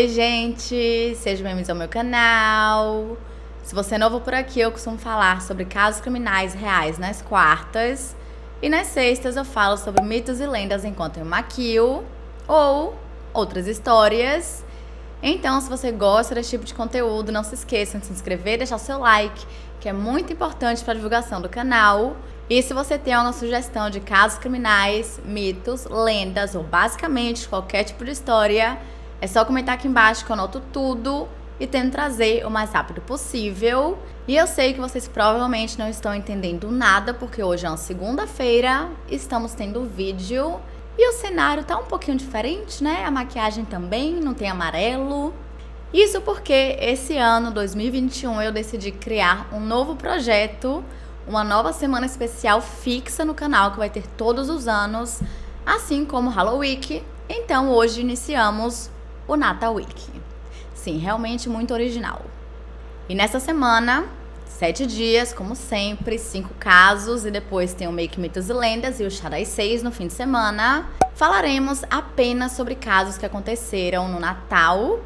Oi, gente! Sejam bem-vindos ao meu canal. Se você é novo por aqui, eu costumo falar sobre casos criminais reais nas quartas. E nas sextas eu falo sobre mitos e lendas enquanto eu maquio ou outras histórias. Então, se você gosta desse tipo de conteúdo, não se esqueça de se inscrever e deixar seu like, que é muito importante para a divulgação do canal. E se você tem alguma sugestão de casos criminais, mitos, lendas ou basicamente qualquer tipo de história, é só comentar aqui embaixo que eu anoto tudo e tento trazer o mais rápido possível. E eu sei que vocês provavelmente não estão entendendo nada, porque hoje é uma segunda-feira, estamos tendo vídeo e o cenário tá um pouquinho diferente, né? A maquiagem também, não tem amarelo. Isso porque esse ano, 2021, eu decidi criar um novo projeto, uma nova semana especial fixa no canal que vai ter todos os anos, assim como Halloween. Então hoje iniciamos o Natal Week. Sim, realmente muito original. E nessa semana, 7 dias, como sempre, 5 casos e depois tem o Make Mitos e Lendas e o Chá das 6 no fim de semana. Falaremos apenas sobre casos que aconteceram no Natal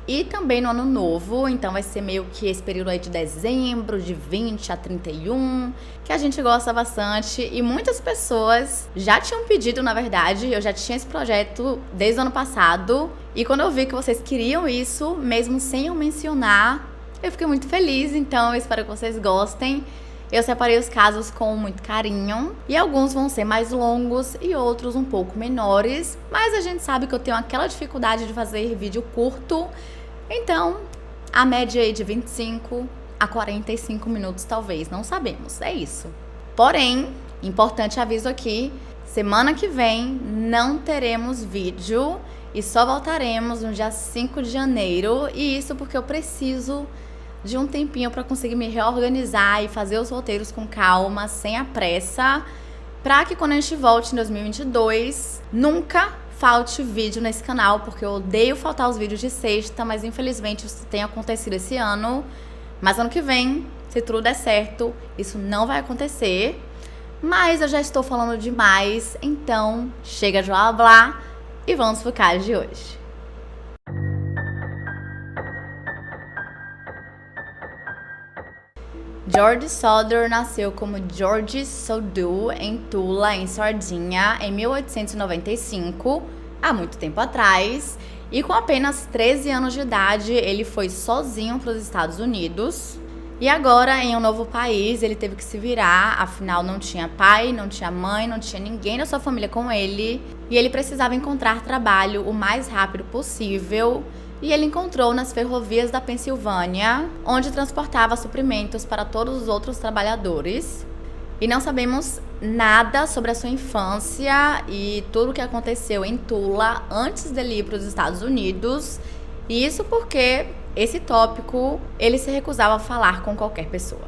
e também no Ano Novo, então vai ser meio que esse período aí de dezembro, de 20 a 31, que a gente gosta bastante e muitas pessoas já tinham pedido, na verdade, eu já tinha esse projeto desde o ano passado e quando eu vi que vocês queriam isso, mesmo sem eu mencionar, eu fiquei muito feliz, então eu espero que vocês gostem. Eu separei os casos com muito carinho e alguns vão ser mais longos e outros um pouco menores, mas a gente sabe que eu tenho aquela dificuldade de fazer vídeo curto, então a média aí de 25 a 45 minutos talvez, não sabemos, é isso. Porém, importante aviso aqui, semana que vem não teremos vídeo e só voltaremos no dia 5 de janeiro e isso porque eu preciso de um tempinho para conseguir me reorganizar e fazer os roteiros com calma, sem a pressa, para que quando a gente volte em 2022, nunca falte vídeo nesse canal, porque eu odeio faltar os vídeos de sexta, mas infelizmente isso tem acontecido esse ano. Mas ano que vem, se tudo der certo, isso não vai acontecer. Mas eu já estou falando demais, então chega de blá blá e vamos pro caso de hoje. George Souther nasceu como George Soudou em Tula, em Sardinia, em 1895, há muito tempo atrás, e com apenas 13 anos de idade ele foi sozinho para os Estados Unidos. E agora, em um novo país, ele teve que se virar, afinal não tinha pai, não tinha mãe, não tinha ninguém da sua família com ele, e ele precisava encontrar trabalho o mais rápido possível. E ele encontrou nas ferrovias da Pensilvânia, onde transportava suprimentos para todos os outros trabalhadores. E não sabemos nada sobre a sua infância e tudo o que aconteceu em Tula antes dele ir para os Estados Unidos. E isso porque esse tópico ele se recusava a falar com qualquer pessoa.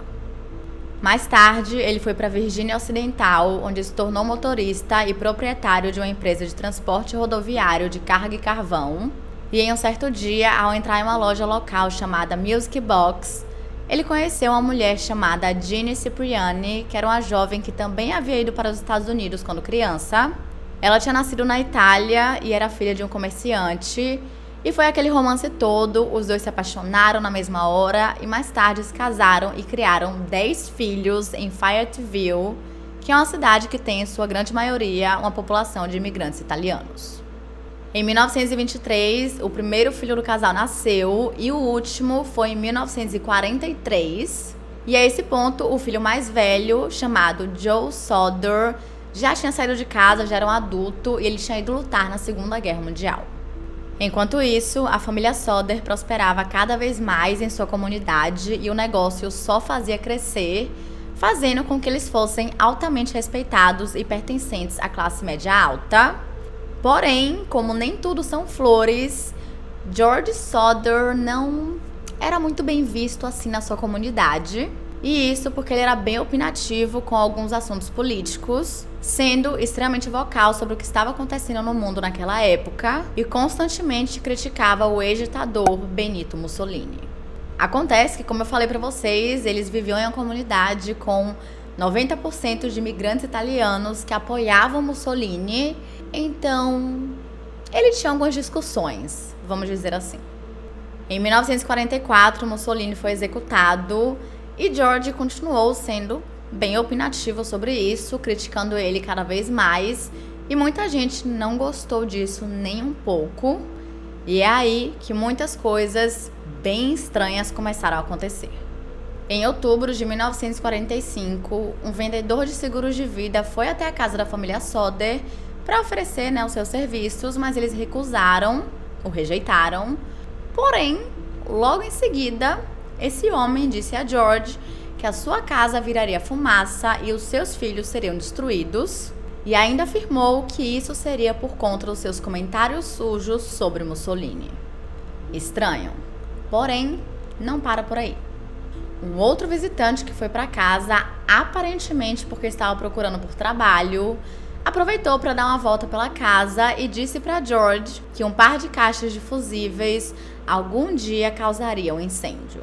Mais tarde, ele foi para a Virgínia Ocidental, onde se tornou motorista e proprietário de uma empresa de transporte rodoviário de carga e carvão. E em um certo dia, ao entrar em uma loja local chamada Music Box, ele conheceu uma mulher chamada Ginny Cipriani, que era uma jovem que também havia ido para os Estados Unidos quando criança. Ela tinha nascido na Itália e era filha de um comerciante. E foi aquele romance todo, os dois se apaixonaram na mesma hora e mais tarde se casaram e criaram 10 filhos em Fayetteville, que é uma cidade que tem, em sua grande maioria, uma população de imigrantes italianos. Em 1923, o primeiro filho do casal nasceu e o último foi em 1943. E a esse ponto, o filho mais velho, chamado Joe Souther, já tinha saído de casa, já era um adulto e ele tinha ido lutar na Segunda Guerra Mundial. Enquanto isso, a família Souther prosperava cada vez mais em sua comunidade e o negócio só fazia crescer, fazendo com que eles fossem altamente respeitados e pertencentes à classe média alta. Porém, como nem tudo são flores, George Souther não era muito bem visto assim na sua comunidade. E isso porque ele era bem opinativo com alguns assuntos políticos, sendo extremamente vocal sobre o que estava acontecendo no mundo naquela época e constantemente criticava o ex-ditador Benito Mussolini. Acontece que, como eu falei para vocês, eles viviam em uma comunidade com 90% de imigrantes italianos que apoiavam Mussolini, então ele tinha algumas discussões, vamos dizer assim. Em 1944, Mussolini foi executado e George continuou sendo bem opinativo sobre isso, criticando ele cada vez mais, e muita gente não gostou disso nem um pouco. E é aí que muitas coisas bem estranhas começaram a acontecer. Em outubro de 1945, um vendedor de seguros de vida foi até a casa da família Soder para oferecer, os seus serviços, mas eles recusaram, ou rejeitaram. Porém, logo em seguida, esse homem disse a George que a sua casa viraria fumaça e os seus filhos seriam destruídos, e ainda afirmou que isso seria por conta dos seus comentários sujos sobre Mussolini. Estranho. Porém, não para por aí. Um outro visitante que foi para casa, aparentemente porque estava procurando por trabalho, aproveitou para dar uma volta pela casa e disse para George que um par de caixas de fusíveis algum dia causaria um incêndio.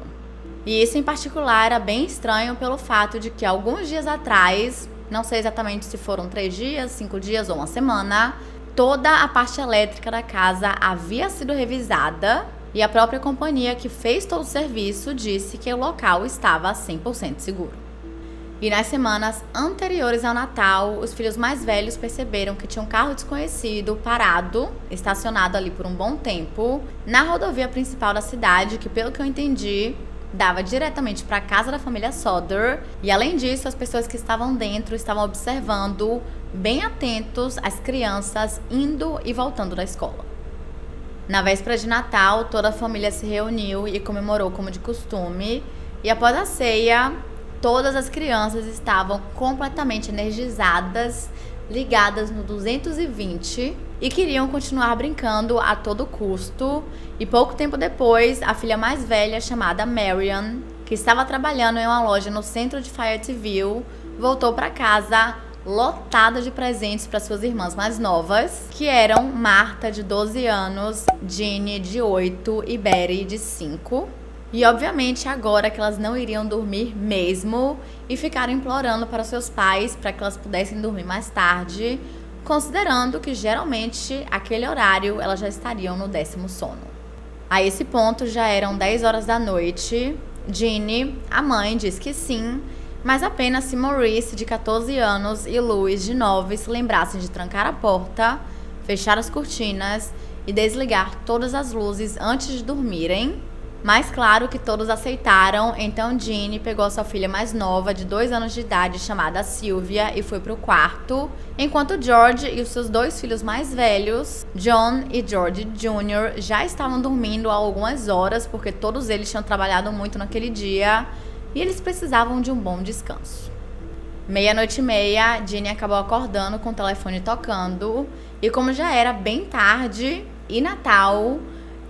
E isso em particular era bem estranho pelo fato de que alguns dias atrás, não sei exatamente se foram 3 dias, 5 dias ou uma semana, toda a parte elétrica da casa havia sido revisada e a própria companhia que fez todo o serviço disse que o local estava 100% seguro. E nas semanas anteriores ao Natal, os filhos mais velhos perceberam que tinha um carro desconhecido parado, estacionado ali por um bom tempo, na rodovia principal da cidade, que pelo que eu entendi, dava diretamente para a casa da família Soder. E além disso, as pessoas que estavam dentro estavam observando, bem atentos, as crianças indo e voltando da escola. Na véspera de Natal, toda a família se reuniu e comemorou como de costume. E após a ceia, todas as crianças estavam completamente energizadas, ligadas no 220 e queriam continuar brincando a todo custo. E pouco tempo depois, a filha mais velha, chamada Marian, que estava trabalhando em uma loja no centro de Fayetteville, voltou para casa lotada de presentes para suas irmãs mais novas, que eram Marta, de 12 anos, Ginny, de 8 e Betty, de 5. E obviamente agora que elas não iriam dormir mesmo e ficaram implorando para seus pais para que elas pudessem dormir mais tarde, considerando que geralmente aquele horário elas já estariam no 10º sono. A esse ponto já eram 10 horas da noite. Ginny, a mãe, diz que sim, mas apenas se Maurice, de 14 anos, e Louis, de 9, se lembrassem de trancar a porta, fechar as cortinas e desligar todas as luzes antes de dormirem. Mas claro que todos aceitaram, então Ginny pegou a sua filha mais nova, de 2 anos de idade, chamada Sylvia, e foi pro quarto, enquanto George e os seus 2 filhos mais velhos, John e George Jr., já estavam dormindo há algumas horas, porque todos eles tinham trabalhado muito naquele dia e eles precisavam de um bom descanso. 00:30, Ginny acabou acordando com o telefone tocando, e como já era bem tarde e Natal,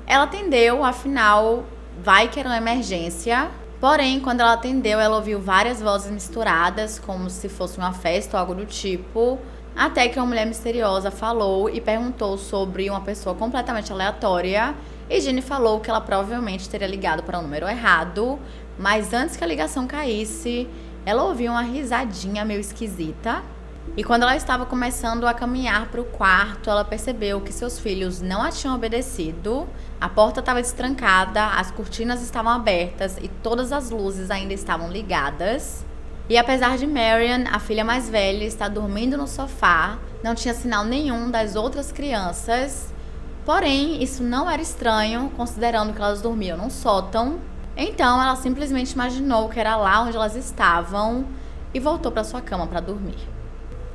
ela atendeu, afinal, vai que era uma emergência. Porém, quando ela atendeu, ela ouviu várias vozes misturadas, como se fosse uma festa ou algo do tipo, até que uma mulher misteriosa falou e perguntou sobre uma pessoa completamente aleatória, e Ginny falou que ela provavelmente teria ligado para um número errado, mas antes que a ligação caísse, ela ouviu uma risadinha meio esquisita. E quando ela estava começando a caminhar para o quarto, ela percebeu que seus filhos não a tinham obedecido, a porta estava destrancada, as cortinas estavam abertas e todas as luzes ainda estavam ligadas. E apesar de Marian, a filha mais velha, estar dormindo no sofá, não tinha sinal nenhum das outras crianças. Porém, isso não era estranho, considerando que elas dormiam num sótão. Então, ela simplesmente imaginou que era lá onde elas estavam e voltou para sua cama para dormir.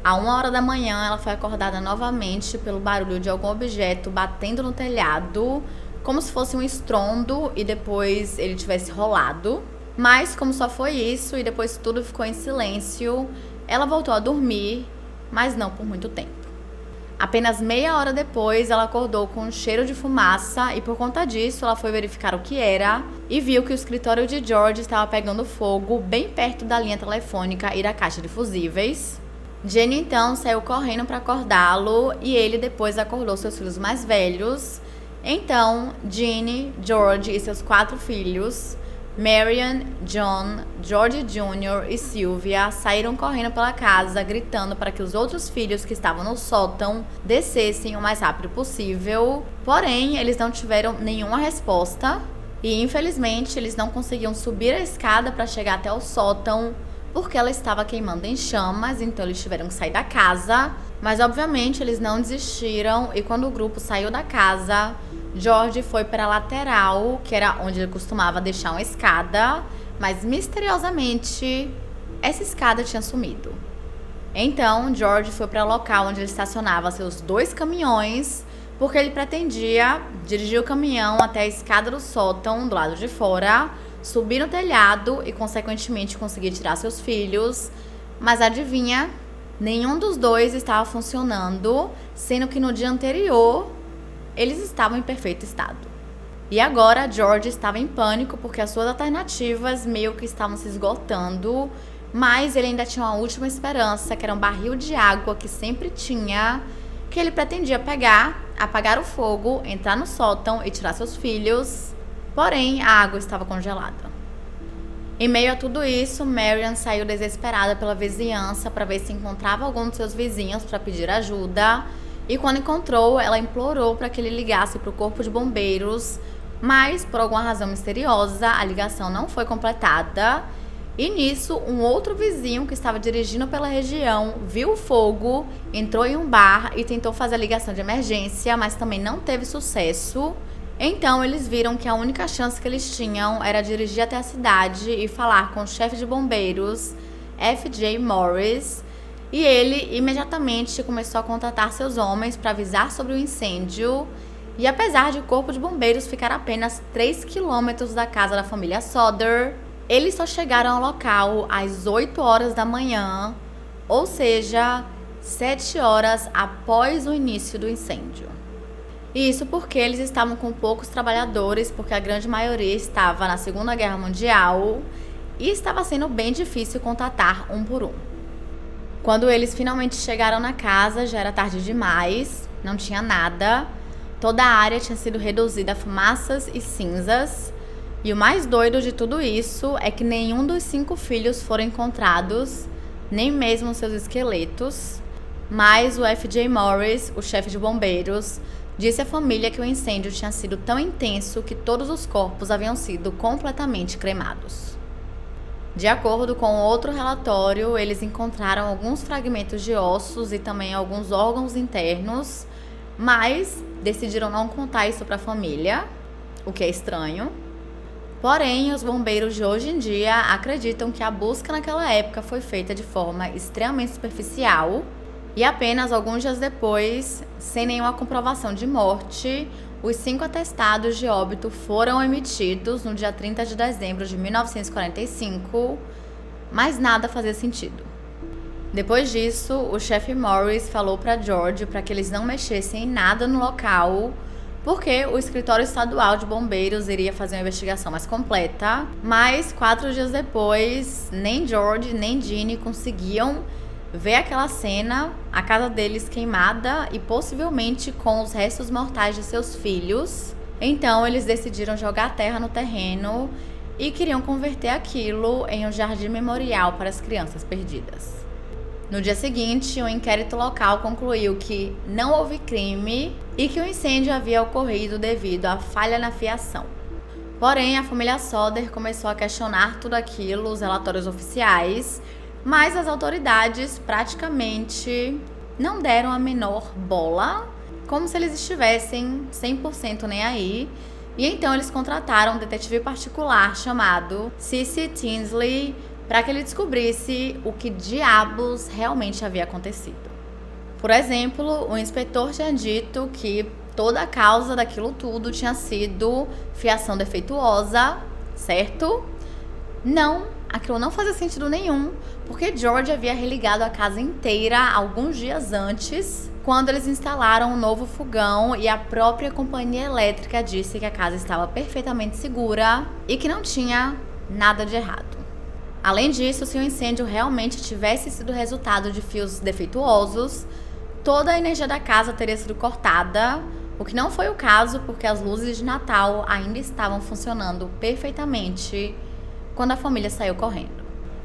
À 1h da manhã, ela foi acordada novamente pelo barulho de algum objeto batendo no telhado, como se fosse um estrondo e depois ele tivesse rolado. Mas como só foi isso e depois tudo ficou em silêncio, ela voltou a dormir, mas não por muito tempo. Apenas meia hora depois, ela acordou com um cheiro de fumaça e por conta disso, ela foi verificar o que era e viu que o escritório de George estava pegando fogo bem perto da linha telefônica e da caixa de fusíveis. Ginny então saiu correndo para acordá-lo e ele depois acordou seus filhos mais velhos. Então, Ginny, George e seus 4 filhos, Marian, John, George Jr. e Sylvia, saíram correndo pela casa, gritando para que os outros filhos que estavam no sótão descessem o mais rápido possível. Porém, eles não tiveram nenhuma resposta. E infelizmente eles não conseguiam subir a escada para chegar até o sótão porque ela estava queimando em chamas, então eles tiveram que sair da casa. Mas obviamente eles não desistiram e quando o grupo saiu da casa, George foi para a lateral, que era onde ele costumava deixar uma escada, mas misteriosamente essa escada tinha sumido. Então George foi para o local onde ele estacionava seus 2 caminhões, porque ele pretendia dirigir o caminhão até a escada do sótão do lado de fora, subir no telhado e consequentemente conseguir tirar seus filhos. Mas adivinha? Nenhum dos dois estava funcionando, sendo que no dia anterior eles estavam em perfeito estado. E agora George estava em pânico porque as suas alternativas meio que estavam se esgotando, mas ele ainda tinha uma última esperança, que era um barril de água que sempre tinha, que ele pretendia pegar, apagar o fogo, entrar no sótão e tirar seus filhos. Porém, a água estava congelada. Em meio a tudo isso, Marian saiu desesperada pela vizinhança para ver se encontrava algum dos seus vizinhos para pedir ajuda. E quando encontrou, ela implorou para que ele ligasse para o corpo de bombeiros, mas por alguma razão misteriosa, a ligação não foi completada. E nisso, um outro vizinho que estava dirigindo pela região viu o fogo, entrou em um bar e tentou fazer a ligação de emergência, mas também não teve sucesso. Então eles viram que a única chance que eles tinham era dirigir até a cidade e falar com o chefe de bombeiros, F.J. Morris, e ele imediatamente começou a contatar seus homens para avisar sobre o incêndio. E apesar de o corpo de bombeiros ficar apenas 3 quilômetros da casa da família Sodder, eles só chegaram ao local às 8 horas da manhã, ou seja, 7 horas após o início do incêndio. E isso porque eles estavam com poucos trabalhadores, porque a grande maioria estava na Segunda Guerra Mundial e estava sendo bem difícil contatar um por um. Quando eles finalmente chegaram na casa, já era tarde demais, não tinha nada. Toda a área tinha sido reduzida a fumaças e cinzas. E o mais doido de tudo isso é que nenhum dos 5 filhos foram encontrados, nem mesmo seus esqueletos. Mas o F.J. Morris, o chefe de bombeiros, disse à família que o incêndio tinha sido tão intenso que todos os corpos haviam sido completamente cremados. De acordo com outro relatório, eles encontraram alguns fragmentos de ossos e também alguns órgãos internos, mas decidiram não contar isso para a família, o que é estranho. Porém, os bombeiros de hoje em dia acreditam que a busca naquela época foi feita de forma extremamente superficial. E apenas alguns dias depois, sem nenhuma comprovação de morte, os 5 atestados de óbito foram emitidos no dia 30 de dezembro de 1945, mas nada fazia sentido. Depois disso, o chefe Morris falou para George para que eles não mexessem em nada no local, porque o escritório estadual de bombeiros iria fazer uma investigação mais completa. Mas 4 dias depois, nem George nem Ginny conseguiam ver aquela cena, a casa deles queimada e possivelmente com os restos mortais de seus filhos. Então eles decidiram jogar terra no terreno e queriam converter aquilo em um jardim memorial para as crianças perdidas. No dia seguinte, um inquérito local concluiu que não houve crime e que o incêndio havia ocorrido devido à falha na fiação. Porém, a família Sodder começou a questionar tudo aquilo, os relatórios oficiais, mas as autoridades praticamente não deram a menor bola, como se eles estivessem 100% nem aí. E então eles contrataram um detetive particular chamado C.C. Tinsley para que ele descobrisse o que diabos realmente havia acontecido. Por exemplo, o inspetor tinha dito que toda a causa daquilo tudo tinha sido fiação defeituosa, certo? Não, aquilo não fazia sentido nenhum, porque George havia religado a casa inteira alguns dias antes, quando eles instalaram um novo fogão, e a própria companhia elétrica disse que a casa estava perfeitamente segura e que não tinha nada de errado. Além disso, se o incêndio realmente tivesse sido resultado de fios defeituosos, toda a energia da casa teria sido cortada, o que não foi o caso porque as luzes de Natal ainda estavam funcionando perfeitamente quando a família saiu correndo.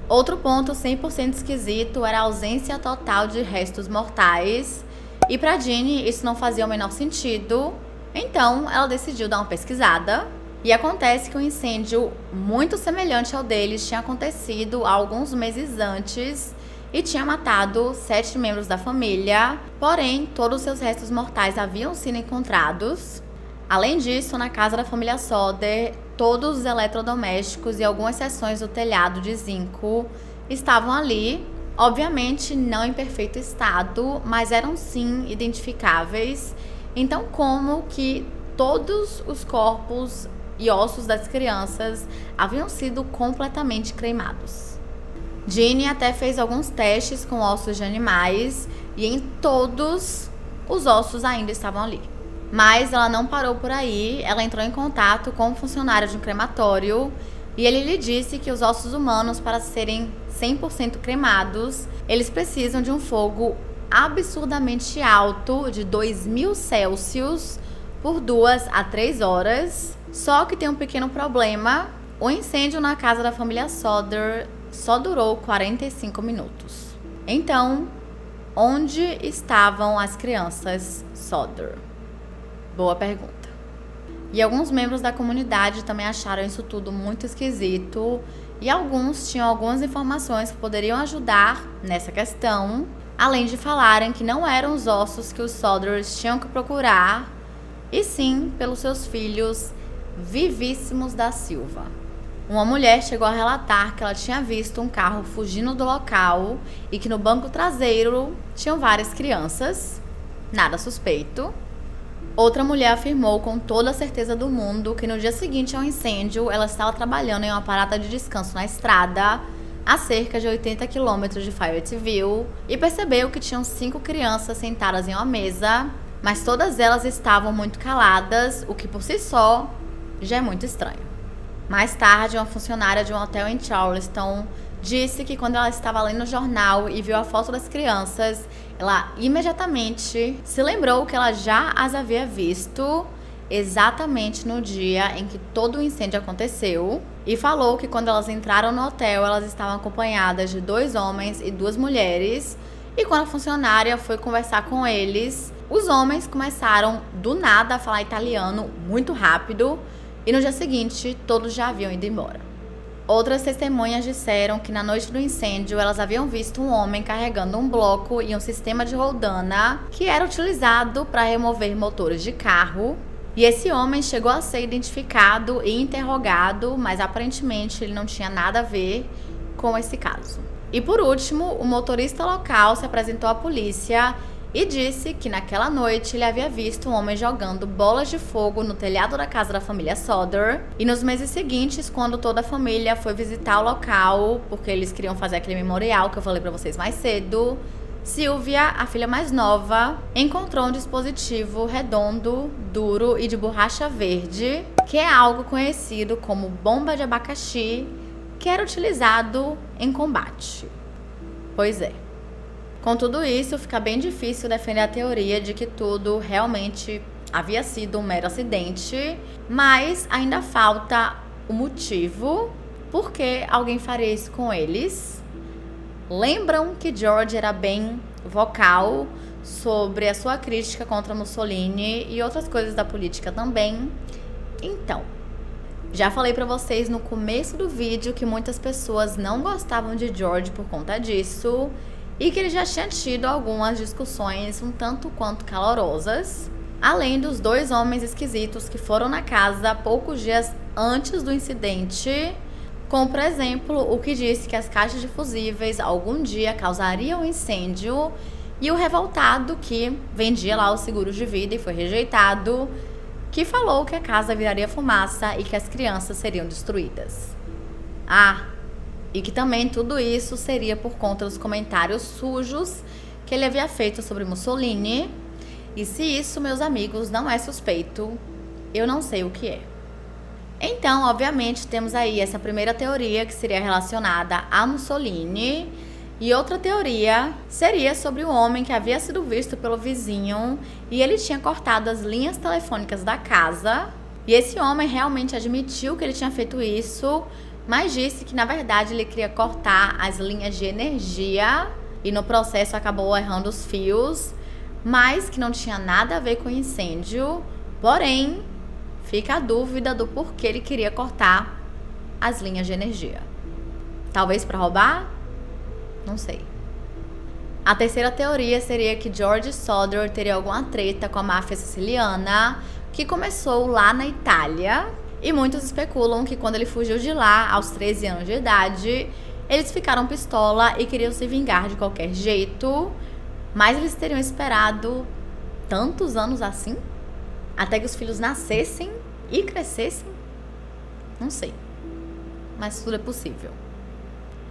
Outro ponto 100% esquisito era a ausência total de restos mortais, e para Ginny isso não fazia o menor sentido. Então ela decidiu dar uma pesquisada E acontece que um incêndio muito semelhante ao deles tinha acontecido alguns meses antes e tinha matado 7 membros da família, porém todos os seus restos mortais haviam sido encontrados. Além disso, na casa da família Sodder, todos os eletrodomésticos e algumas seções do telhado de zinco estavam ali, obviamente não em perfeito estado, mas eram sim identificáveis. Então, como que todos os corpos e ossos das crianças haviam sido completamente cremados? Ginny até fez alguns testes com ossos de animais e em todos os ossos ainda estavam ali. Mas ela não parou por aí, ela entrou em contato com um funcionário de um crematório e ele lhe disse que os ossos humanos, para serem 100% cremados, eles precisam de um fogo absurdamente alto de 2000 Celsius por 2 a 3 horas. Só que tem um pequeno problema: o incêndio na casa da família Sodder só durou 45 minutos. Então, onde estavam as crianças Sodder? Boa pergunta. E alguns membros da comunidade também acharam isso tudo muito esquisito e alguns tinham algumas informações que poderiam ajudar nessa questão, além de falarem que não eram os ossos que os Sodders tinham que procurar, e sim pelos seus filhos vivíssimos da Silva. Uma mulher chegou a relatar que ela tinha visto um carro fugindo do local e que no banco traseiro tinham várias crianças, nada suspeito. Outra mulher afirmou com toda a certeza do mundo que no dia seguinte ao incêndio ela estava trabalhando em uma parada de descanso na estrada, a cerca de 80 quilômetros de Fayetteville, e percebeu que tinham 5 crianças sentadas em uma mesa, mas todas elas estavam muito caladas, o que por si só já é muito estranho. Mais tarde, uma funcionária de um hotel em Charleston disse que quando ela estava lendo o jornal e viu a foto das crianças, ela imediatamente se lembrou que ela já as havia visto exatamente no dia em que todo o incêndio aconteceu, e falou que quando elas entraram no hotel, elas estavam acompanhadas de 2 homens e 2 mulheres, e quando a funcionária foi conversar com eles, os homens começaram do nada a falar italiano muito rápido, e no dia seguinte todos já haviam ido embora. Outras testemunhas disseram que na noite do incêndio elas haviam visto um homem carregando um bloco e um sistema de roldana que era utilizado para remover motores de carro. E esse homem chegou a ser identificado e interrogado, mas aparentemente ele não tinha nada a ver com esse caso. E por último, o motorista local se apresentou à polícia e disse que naquela noite ele havia visto um homem jogando bolas de fogo no telhado da casa da família Sodder. E nos meses seguintes, quando toda a família foi visitar o local, porque eles queriam fazer aquele memorial que eu falei pra vocês mais cedo, Sylvia, a filha mais nova, encontrou um dispositivo redondo, duro e de borracha verde, que é algo conhecido como bomba de abacaxi, que era utilizado em combate. Pois é. Com tudo isso, fica bem difícil defender a teoria de que tudo realmente havia sido um mero acidente, mas ainda falta o motivo por que alguém faria isso com eles. Lembram que George era bem vocal sobre a sua crítica contra Mussolini e outras coisas da política também? Então, já falei pra vocês no começo do vídeo que muitas pessoas não gostavam de George por conta disso, e que ele já tinha tido algumas discussões um tanto quanto calorosas, além dos 2 homens esquisitos que foram na casa poucos dias antes do incidente, como por exemplo o que disse que as caixas de fusíveis algum dia causariam incêndio, e o revoltado que vendia lá os seguros de vida e foi rejeitado, que falou que a casa viraria fumaça e que as crianças seriam destruídas. E que também tudo isso seria por conta dos comentários sujos que ele havia feito sobre Mussolini. E se isso, meus amigos, não é suspeito, eu não sei o que é. Então, obviamente, temos aí essa primeira teoria que seria relacionada a Mussolini. E outra teoria seria sobre o homem que havia sido visto pelo vizinho e ele tinha cortado as linhas telefônicas da casa. E esse homem realmente admitiu que ele tinha feito isso, mas disse que na verdade ele queria cortar as linhas de energia e no processo acabou errando os fios, mas que não tinha nada a ver com incêndio. Porém, fica a dúvida do porquê ele queria cortar as linhas de energia. Talvez para roubar? Não sei. A terceira teoria seria que George Soder teria alguma treta com a máfia siciliana, que começou lá na Itália, e muitos especulam que quando ele fugiu de lá, aos 13 anos de idade, eles ficaram pistola e queriam se vingar de qualquer jeito, mas eles teriam esperado tantos anos assim? Até que os filhos nascessem e crescessem? Não sei. Mas tudo é possível.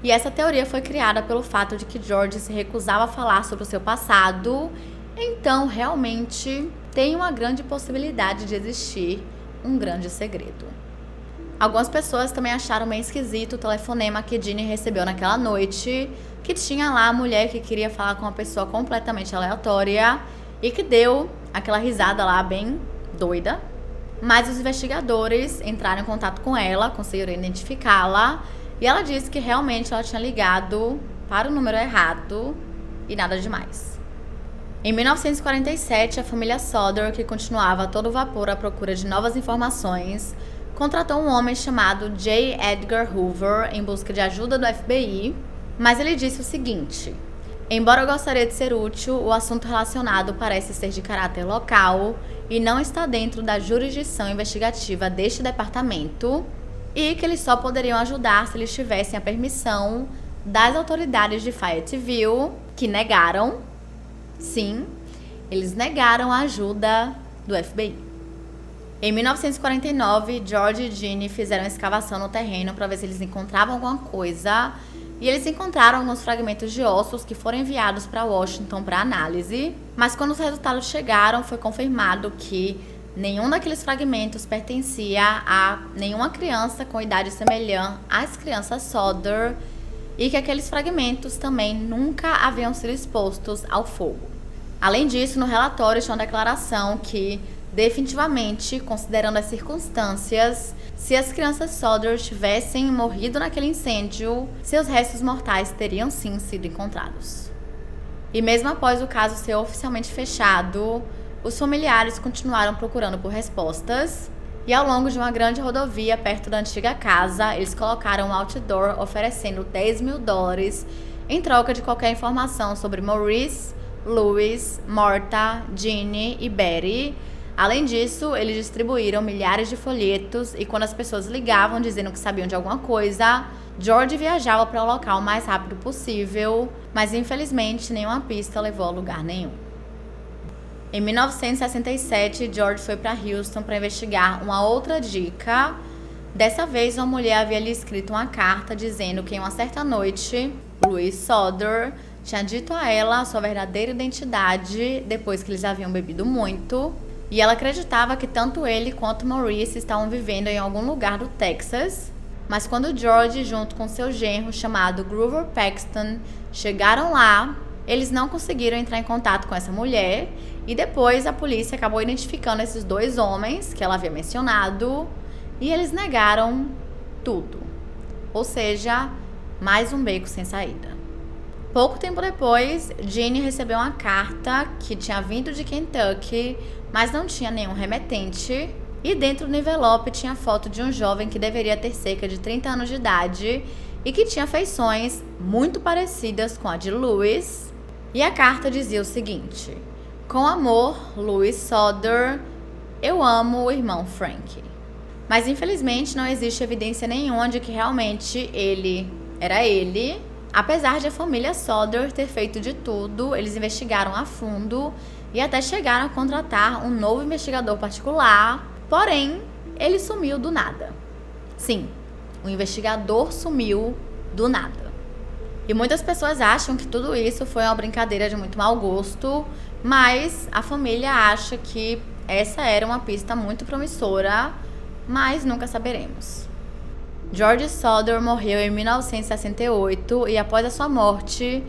E essa teoria foi criada pelo fato de que George se recusava a falar sobre o seu passado, então realmente tem uma grande possibilidade de existir um grande segredo. Algumas pessoas também acharam meio esquisito o telefonema que Ginny recebeu naquela noite, que tinha lá a mulher que queria falar com uma pessoa completamente aleatória e que deu aquela risada lá bem doida. Mas os investigadores entraram em contato com ela, conseguiram identificá-la, e ela disse que realmente ela tinha ligado para o número errado e nada demais. Em 1947, a família Soder, que continuava a todo vapor à procura de novas informações, contratou um homem chamado J. Edgar Hoover em busca de ajuda do FBI, mas ele disse o seguinte: embora eu gostaria de ser útil, o assunto relacionado parece ser de caráter local e não está dentro da jurisdição investigativa deste departamento, e que eles só poderiam ajudar se eles tivessem a permissão das autoridades de Fayetteville, que negaram. Sim, eles negaram a ajuda do FBI. Em 1949, George e Ginny fizeram uma escavação no terreno para ver se eles encontravam alguma coisa, e eles encontraram alguns fragmentos de ossos que foram enviados para Washington para análise, mas quando os resultados chegaram, foi confirmado que nenhum daqueles fragmentos pertencia a nenhuma criança com idade semelhante às crianças Soder, e que aqueles fragmentos também nunca haviam sido expostos ao fogo. Além disso, no relatório tinha uma declaração que, definitivamente, considerando as circunstâncias, se as crianças Soder tivessem morrido naquele incêndio, seus restos mortais teriam sim sido encontrados. E mesmo após o caso ser oficialmente fechado, os familiares continuaram procurando por respostas, e ao longo de uma grande rodovia perto da antiga casa, eles colocaram um outdoor oferecendo $10 mil em troca de qualquer informação sobre Maurice, Louis, Martha, Ginny e Betty. Além disso, eles distribuíram milhares de folhetos, e quando as pessoas ligavam dizendo que sabiam de alguma coisa, George viajava para o local o mais rápido possível, mas infelizmente nenhuma pista levou a lugar nenhum. Em 1967, George foi para Houston para investigar uma outra dica. Dessa vez, uma mulher havia lhe escrito uma carta dizendo que em uma certa noite, Louis Soder tinha dito a ela a sua verdadeira identidade depois que eles haviam bebido muito, e ela acreditava que tanto ele quanto Maurice estavam vivendo em algum lugar do Texas. Mas quando George, junto com seu genro chamado Grover Paxton, chegaram lá, eles não conseguiram entrar em contato com essa mulher, e depois a polícia acabou identificando esses dois homens que ela havia mencionado, e eles negaram tudo. Ou seja, mais um beco sem saída. Pouco tempo depois, Ginny recebeu uma carta que tinha vindo de Kentucky, mas não tinha nenhum remetente, e dentro do envelope tinha a foto de um jovem que deveria ter cerca de 30 anos de idade e que tinha feições muito parecidas com a de Louis. E a carta dizia o seguinte: com amor, Louis Soder, eu amo o irmão Frank. Mas infelizmente não existe evidência nenhuma de que realmente ele era ele. Apesar de a família Soder ter feito de tudo, eles investigaram a fundo e até chegaram a contratar um novo investigador particular, porém, ele sumiu do nada. Sim, o investigador sumiu do nada. E muitas pessoas acham que tudo isso foi uma brincadeira de muito mau gosto, mas a família acha que essa era uma pista muito promissora, mas nunca saberemos. George Soder morreu em 1968 e após a sua morte,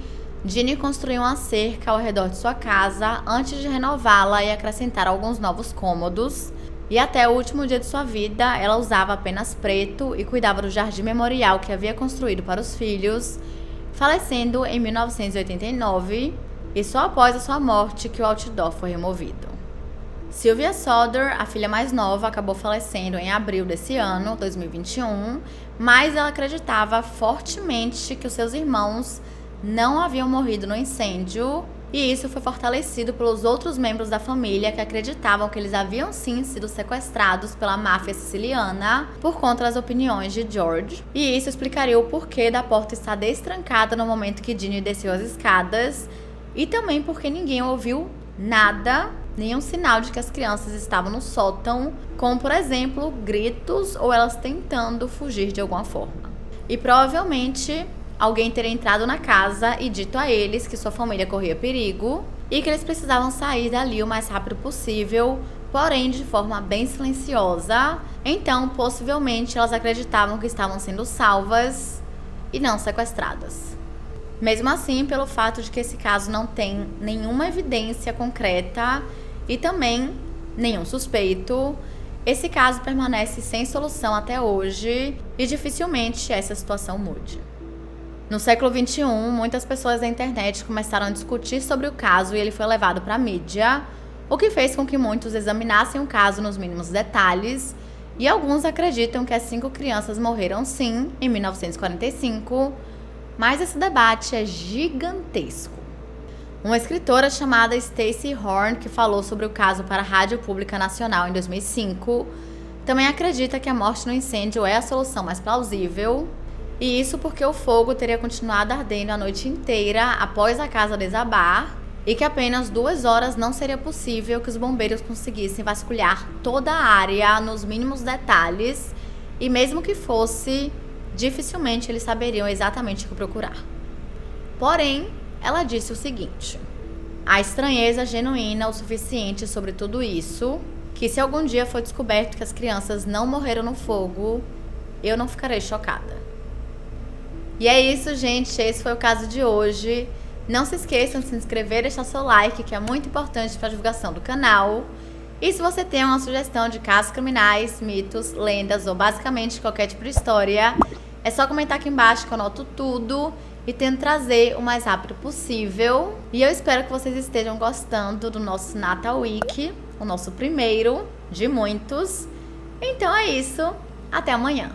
Ginny construiu uma cerca ao redor de sua casa antes de renová-la e acrescentar alguns novos cômodos. E até o último dia de sua vida, ela usava apenas preto e cuidava do jardim memorial que havia construído para os filhos, falecendo em 1989, e só após a sua morte que o outdoor foi removido. Sylvia Soder, a filha mais nova, acabou falecendo em abril desse ano, 2021, mas ela acreditava fortemente que os seus irmãos não haviam morrido no incêndio, e isso foi fortalecido pelos outros membros da família que acreditavam que eles haviam sim sido sequestrados pela máfia siciliana por conta das opiniões de George. E isso explicaria o porquê da porta estar destrancada no momento que Ginny desceu as escadas, e também porque ninguém ouviu nada, nenhum sinal de que as crianças estavam no sótão, como por exemplo, gritos ou elas tentando fugir de alguma forma. E provavelmente alguém teria entrado na casa e dito a eles que sua família corria perigo e que eles precisavam sair dali o mais rápido possível, porém de forma bem silenciosa. Então, possivelmente, elas acreditavam que estavam sendo salvas e não sequestradas. Mesmo assim, pelo fato de que esse caso não tem nenhuma evidência concreta e também nenhum suspeito, esse caso permanece sem solução até hoje e dificilmente essa situação mude. No século XXI, muitas pessoas da internet começaram a discutir sobre o caso e ele foi levado para a mídia, o que fez com que muitos examinassem o caso nos mínimos detalhes, e alguns acreditam que as 5 crianças morreram sim, em 1945, mas esse debate é gigantesco. Uma escritora chamada Stacey Horn, que falou sobre o caso para a Rádio Pública Nacional em 2005, também acredita que a morte no incêndio é a solução mais plausível. E isso porque o fogo teria continuado ardendo a noite inteira após a casa desabar e que apenas 2 horas não seria possível que os bombeiros conseguissem vasculhar toda a área nos mínimos detalhes, e mesmo que fosse, dificilmente eles saberiam exatamente o que procurar. Porém, ela disse o seguinte: há estranheza genuína o suficiente sobre tudo isso, que se algum dia for descoberto que as crianças não morreram no fogo, eu não ficarei chocada. E é isso, gente. Esse foi o caso de hoje. Não se esqueçam de se inscrever e deixar seu like, que é muito importante para a divulgação do canal. E se você tem uma sugestão de casos criminais, mitos, lendas ou basicamente qualquer tipo de história, é só comentar aqui embaixo que eu anoto tudo e tento trazer o mais rápido possível. E eu espero que vocês estejam gostando do nosso Natal Week, o nosso primeiro de muitos. Então é isso. Até amanhã.